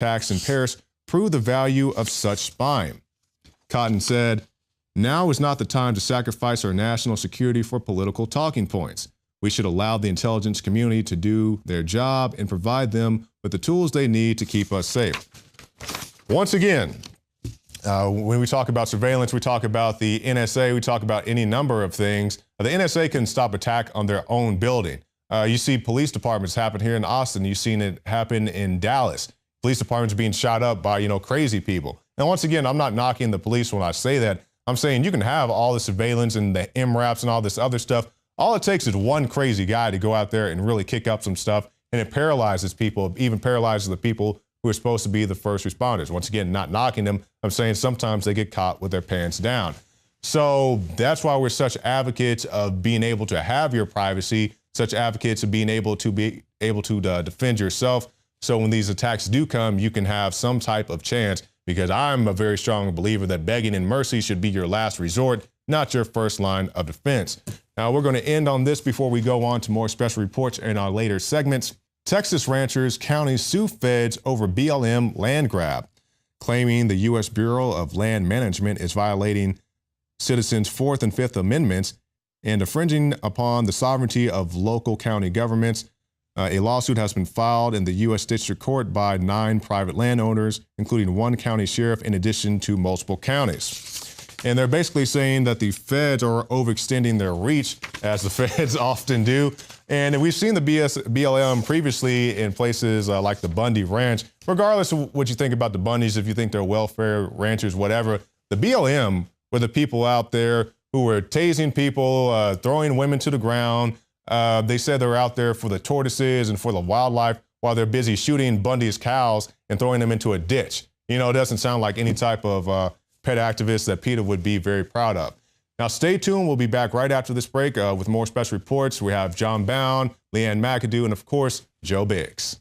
attacks in Paris prove the value of such spying. Cotton said, "Now is not the time to sacrifice our national security for political talking points. We should allow the intelligence community to do their job and provide them with the tools they need to keep us safe." Once again, when we talk about surveillance, we talk about the NSA, we talk about any number of things. The NSA can stop attack on their own building. You see police departments happen here in Austin. You've seen it happen in Dallas. Police departments being shot up by, crazy people. And once again, I'm not knocking the police when I say that. I'm saying you can have all the surveillance and the MRAPs and all this other stuff. All it takes is one crazy guy to go out there and really kick up some stuff, and it paralyzes people, even paralyzes the people who are supposed to be the first responders. Once again, not knocking them. I'm saying sometimes they get caught with their pants down. So that's why we're such advocates of being able to have your privacy, such advocates of being able to defend yourself. So when these attacks do come, you can have some type of chance, because I'm a very strong believer that begging and mercy should be your last resort, not your first line of defense. Now, we're going to end on this before we go on to more special reports in our later segments. Texas ranchers, counties sue feds over BLM land grab, claiming the U.S. Bureau of Land Management is violating citizens' Fourth and Fifth Amendments and infringing upon the sovereignty of local county governments. A lawsuit has been filed in the U.S. District Court by 9 private landowners, including 1 county sheriff, in addition to multiple counties. And they're basically saying that the feds are overextending their reach, as the feds often do. And we've seen the BLM previously in places like the Bundy Ranch. Regardless of what you think about the Bundys, if you think they're welfare ranchers, whatever, the BLM were the people out there who were tasing people, throwing women to the ground. They said they were out there for the tortoises and for the wildlife while they're busy shooting Bundy's cows and throwing them into a ditch. It doesn't sound like any type of pet activist that PETA would be very proud of. Now, stay tuned. We'll be back right after this break with more special reports. We have John Bound, Leanne McAdoo, and of course, Joe Biggs.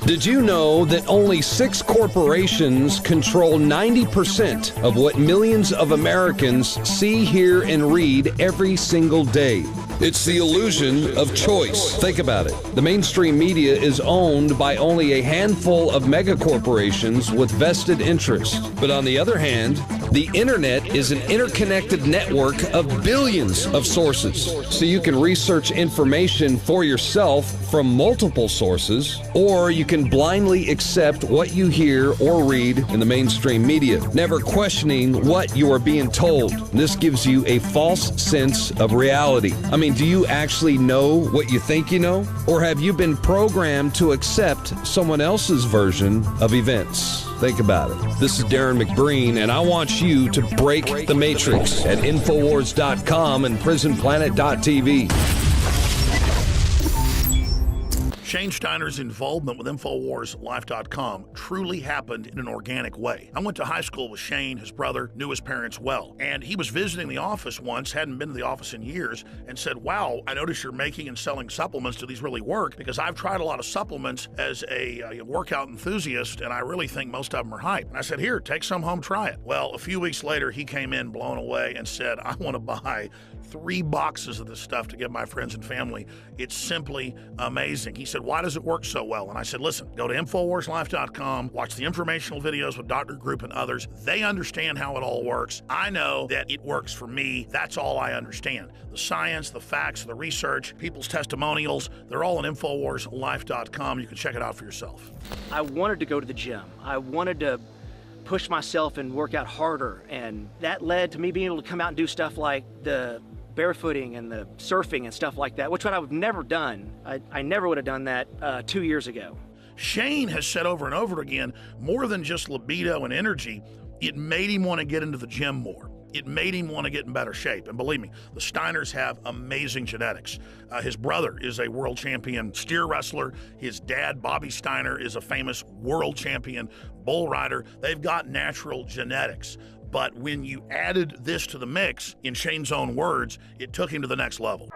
Did you know that only 6 corporations control 90% of what millions of Americans see, hear, and read every single day? It's the illusion of choice. Think about it. The mainstream media is owned by only a handful of megacorporations with vested interests. But on the other hand, the internet is an interconnected network of billions of sources. So you can research information for yourself from multiple sources, or you can blindly accept what you hear or read in the mainstream media, never questioning what you are being told. This gives you a false sense of reality. Do you actually know what you think you know? Or have you been programmed to accept someone else's version of events? Think about it. This is Darren McBreen, and I want you to break the matrix at INFOWARS.com and PrisonPlanet.tv. Shane Steiner's involvement with InfoWarsLife.com truly happened in an organic way. I went to high school with Shane. His brother knew his parents well, and he was visiting the office once, hadn't been to the office in years, and said, "Wow, I notice you're making and selling supplements. Do these really work? Because I've tried a lot of supplements as a workout enthusiast, and I really think most of them are hype." And I said, "Here, take some home, try it." Well, a few weeks later, he came in blown away and said, "I want to buy 3 boxes of this stuff to give my friends and family. It's simply amazing." He said, "Why does it work so well?" And I said, "Listen, go to InfoWarsLife.com, watch the informational videos with Dr. Group and others. They understand how it all works. I know that it works for me. That's all I understand. The science, the facts, the research, people's testimonials, they're all on InfoWarsLife.com. You can check it out for yourself." I wanted to go to the gym. I wanted to push myself and work out harder, and that led to me being able to come out and do stuff like the barefooting and the surfing and stuff like that, which I've never done. I never would have done that 2 years ago. Shane has said over and over again, more than just libido and energy, it made him want to get into the gym more. It made him want to get in better shape. And believe me, the Steiners have amazing genetics. His brother is a world champion steer wrestler. His dad, Bobby Steiner, is a famous world champion bull rider. They've got natural genetics. But when you added this to the mix, in Shane's own words, it took him to the next level.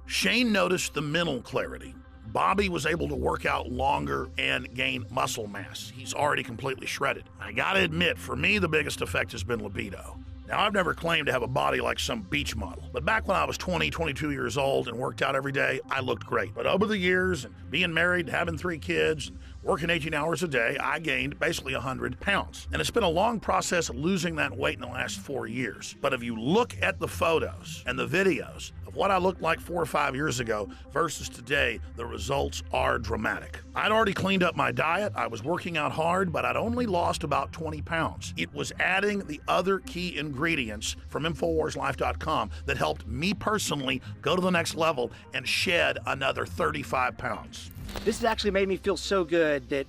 Shane noticed the mental clarity Bobby was able to work out longer and gain muscle mass. He's already completely shredded. I gotta admit, for me, the biggest effect has been libido. Now, I've never claimed to have a body like some beach model, but back when I was 20, 22 years old and worked out every day, I looked great. But over the years, and being married, having 3 kids, and working 18 hours a day, I gained basically 100 pounds. And it's been a long process losing that weight in the last 4 years. But if you look at the photos and the videos of what I looked like 4 or 5 years ago versus today, the results are dramatic. I'd already cleaned up my diet, I was working out hard, but I'd only lost about 20 pounds. It was adding the other key ingredients from InfoWarsLife.com that helped me personally go to the next level and shed another 35 pounds. This has actually made me feel so good that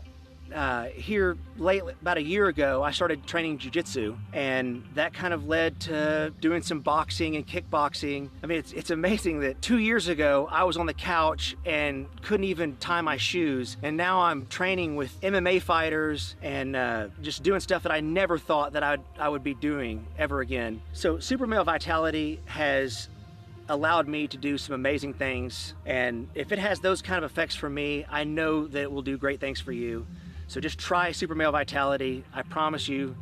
here lately, about a year ago, I started training jiu-jitsu, and that kind of led to doing some boxing and kickboxing. I mean, it's amazing that 2 years ago, I was on the couch and couldn't even tie my shoes, and now I'm training with MMA fighters and just doing stuff that I never thought that I would be doing ever again. So Super Male Vitality has allowed me to do some amazing things, and if it has those kind of effects for me, I know that it will do great things for you. So just try Super Male Vitality. I promise you,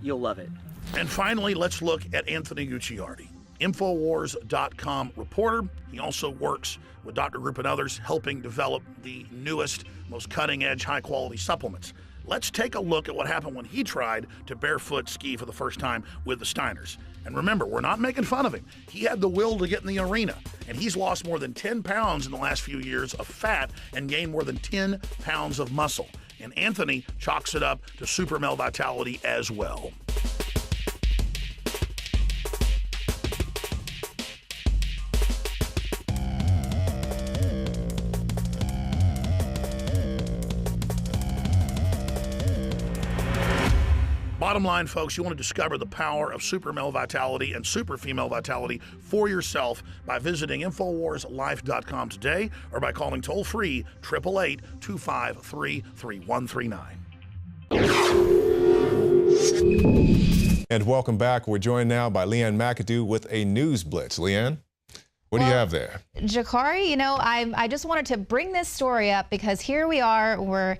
you'll love it. And finally, let's look at Anthony Gucciardi, InfoWars.com reporter. He also works with Dr. Group and others, helping develop the newest, most cutting-edge, high-quality supplements. Let's take a look at what happened when he tried to barefoot ski for the first time with the Steiners. And remember, we're not making fun of him. He had the will to get in the arena, and he's lost more than 10 pounds in the last few years of fat and gained more than 10 pounds of muscle. And Anthony chalks it up to Super Male Vitality as well. Bottom line, folks, you want to discover the power of Super Male Vitality and Super Female Vitality for yourself by visiting InfoWarsLife.com today or by calling toll-free 888-253-3139. And welcome back. We're joined now by Leanne McAdoo with a news blitz. Leanne, what do you have there? Jakari, you know, I just wanted to bring this story up because here we are, we're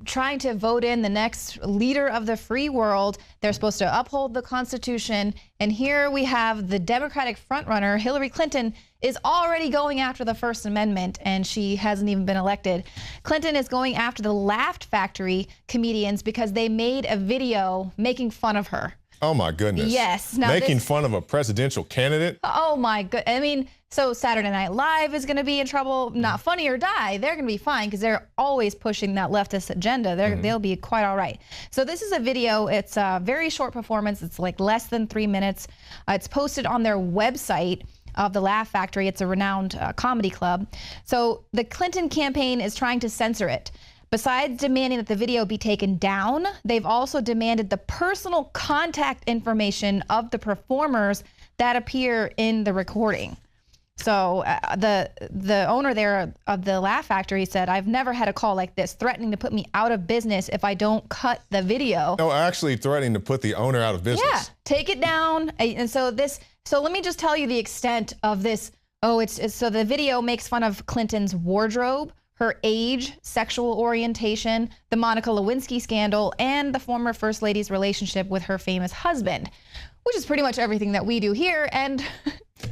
trying to vote in the next leader of the free world. They're supposed to uphold the Constitution. And here we have the Democratic frontrunner, Hillary Clinton, is already going after the First Amendment, and she hasn't even been elected. Clinton is going after the Laugh Factory comedians because they made a video making fun of her. Oh my goodness. Yes. Now making fun of a presidential candidate? Oh my good. I mean, so Saturday Night Live is going to be in trouble. Not Funny or Die, they're going to be fine because they're always pushing that leftist agenda. They'll be quite all right. So this is a video. It's a very short performance. It's like less than 3 minutes. It's posted on their website of the Laugh Factory. It's a renowned comedy club. So the Clinton campaign is trying to censor it. Besides demanding that the video be taken down, they've also demanded the personal contact information of the performers that appear in the recording. So the owner there of the Laugh Factory said, "I've never had a call like this, threatening to put me out of business if I don't cut the video." No, actually threatening to put the owner out of business. Yeah, take it down. And so let me just tell you the extent of this. Oh, so the video makes fun of Clinton's wardrobe, her age, sexual orientation, the Monica Lewinsky scandal, and the former First Lady's relationship with her famous husband, which is pretty much everything that we do here. And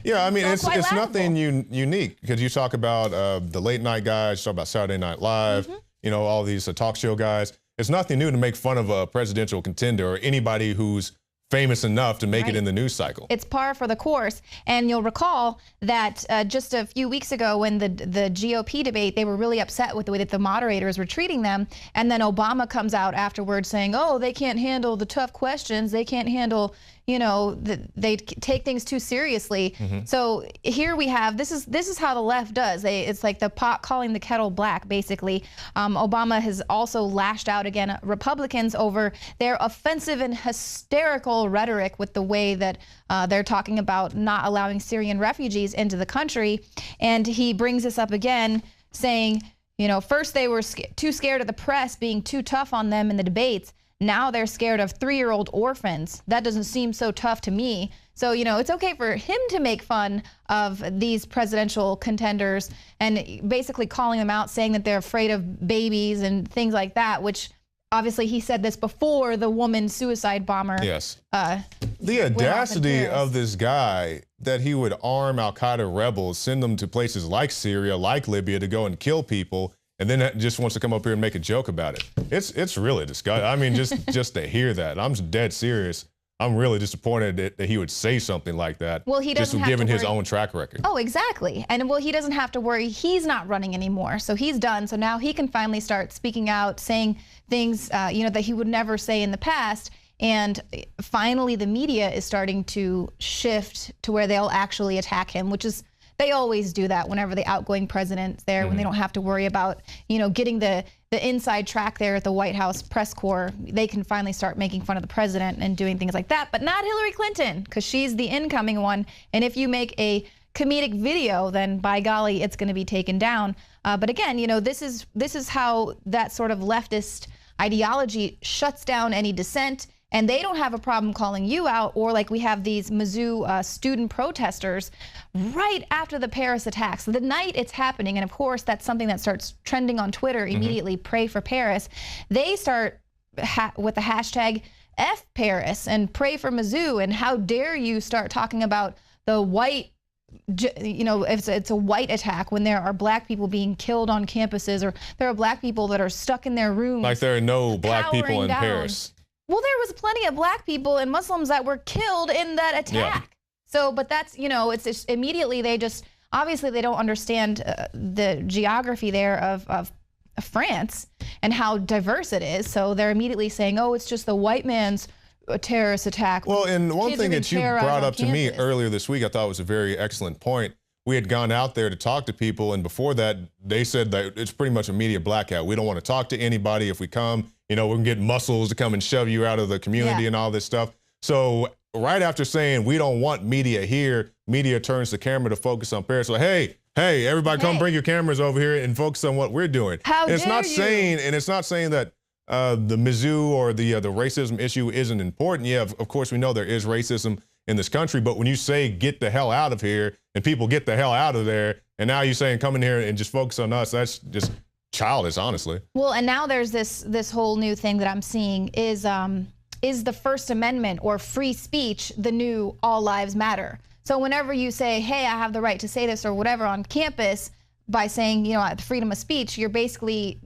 yeah, I mean, it's nothing unique because you talk about the late night guys, you talk about Saturday Night Live, you know, all these talk show guys. It's nothing new to make fun of a presidential contender or anybody who's famous enough to make it in the news cycle. It's par for the course. And you'll recall that just a few weeks ago when the GOP debate, they were really upset with the way that the moderators were treating them. And then Obama comes out afterwards saying, oh, they can't handle the tough questions. They can't handle, you know, they take things too seriously. So here we have, this is how the left does. It's like the pot calling the kettle black, basically. Obama has also lashed out again at Republicans over their offensive and hysterical rhetoric with the way that they're talking about not allowing Syrian refugees into the country. And he brings this up again, saying, you know, first they were too scared of the press being too tough on them in the debates. Now they're scared of 3-year-old orphans. That doesn't seem so tough to me. So, you know, it's okay for him to make fun of these presidential contenders and basically calling them out, saying that they're afraid of babies and things like that, which obviously he said this before the woman suicide bomber. Yes. The audacity of this guy that he would arm al-Qaeda rebels, send them to places like Syria, like Libya to go and kill people, and then just wants to come up here and make a joke about it. It's really disgusting. I mean, just to hear that, I'm dead serious. I'm really disappointed that he would say something like that. Well, he doesn't just have given to his worry. own track record. Oh, exactly. And well, he doesn't have to worry. He's not running anymore, so he's done. So now he can finally start speaking out, saying things, you know, that he would never say in the past. And finally, the media is starting to shift to where they'll actually attack him, which is, they always do that whenever the outgoing president's there, when they don't have to worry about, you know, getting the inside track there at the White House press corps. They can finally start making fun of the president and doing things like that, but not Hillary Clinton, because she's the incoming one. And if you make a comedic video, then by golly, it's going to be taken down. But again, you know, this is how that sort of leftist ideology shuts down any dissent. And they don't have a problem calling you out, or like we have these Mizzou student protesters right after the Paris attacks. The night it's happening, and of course that's something that starts trending on Twitter immediately, pray for Paris. They start with the hashtag F Paris and pray for Mizzou, and how dare you start talking about the white, you know, if it's a white attack when there are black people being killed on campuses, or there are black people that are stuck in their rooms. Like there are no black people in Paris. Well, there was plenty of black people and Muslims that were killed in that attack. Yeah. So, but that's, you know, it's just immediately they just, obviously they don't understand the geography there of France and how diverse it is. So they're immediately saying, oh, it's just the white man's terrorist attack. Well, and one thing that you brought up to me earlier this week, I thought was a very excellent point. We had gone out there to talk to people, and before that, they said that it's pretty much a media blackout. We don't want to talk to anybody. If we come, you know, we can get muscles to come and shove you out of the community and all this stuff. So right after saying we don't want media here, media turns the camera to focus on Paris. So hey, everybody, come bring your cameras over here and focus on what we're doing. It's not saying that the Mizzou or the racism issue isn't important. Yeah, of course we know there is racism in this country, but when you say get the hell out of here and people get the hell out of there, and now you're saying come in here and just focus on us, that's just childish, honestly. Well, and now there's this whole new thing that I'm seeing is the First Amendment or free speech the new all lives matter? So whenever you say, hey, I have the right to say this or whatever on campus, by saying, you know, the freedom of speech, you're basically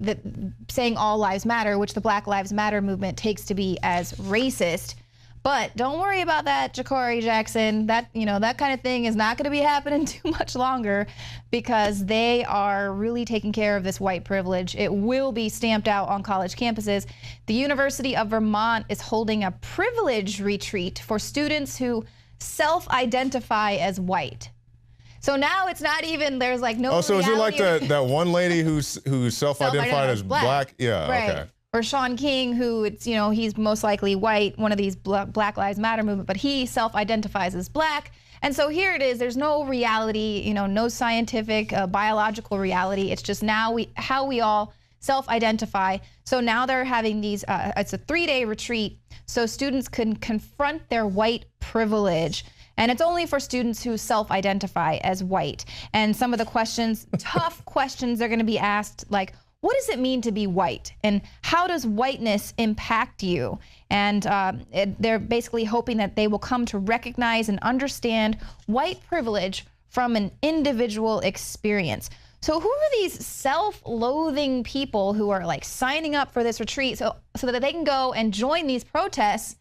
saying all lives matter, which the Black Lives Matter movement takes to be as racist. But don't worry about that, Ja'Cory Jackson. That, you know, that kind of thing is not going to be happening too much longer, because they are really taking care of this white privilege. It will be stamped out on college campuses. The University of Vermont is holding a privilege retreat for students who self-identify as white. So now it's not even, there's like no. Oh, so is it like that one lady who's self-identified as black? Yeah, right. Okay. Or Sean King, who it's, you know, he's most likely white, one of these Black Lives Matter movement, but he self-identifies as black. And so here it is, there's no reality, you know, no scientific, biological reality. It's just now how we all self-identify. So now they're having these, it's a 3-day retreat, so students can confront their white privilege. And it's only for students who self-identify as white. And some of the questions, tough questions are gonna be asked, like, what does it mean to be white? And how does whiteness impact you? And they're basically hoping that they will come to recognize and understand white privilege from an individual experience. So who are these self-loathing people who are like signing up for this retreat so that they can go and join these protests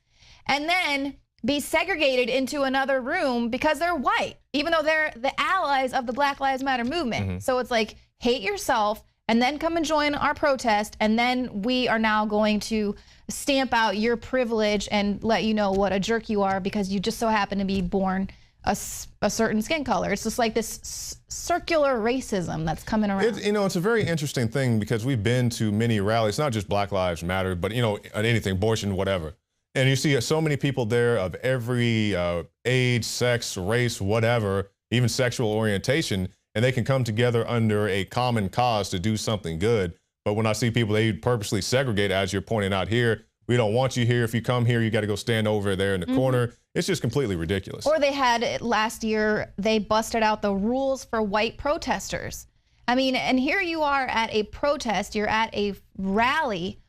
and then be segregated into another room because they're white, even though they're the allies of the Black Lives Matter movement? So it's like, hate yourself, and then come and join our protest, and then we are now going to stamp out your privilege and let you know what a jerk you are because you just so happen to be born a certain skin color. It's just like this circular racism that's coming around. You know, it's a very interesting thing because we've been to many rallies, not just Black Lives Matter, but, you know, anything, abortion, whatever. And you see so many people there of every age, sex, race, whatever, even sexual orientation, and they can come together under a common cause to do something good. But when I see people, they purposely segregate, as you're pointing out here, We don't want you here. If you come here, you got to go stand over there in the corner. It's just completely ridiculous. Or they had last year, they busted out the rules for white protesters. I mean, and here you are at a protest, you're at a rally,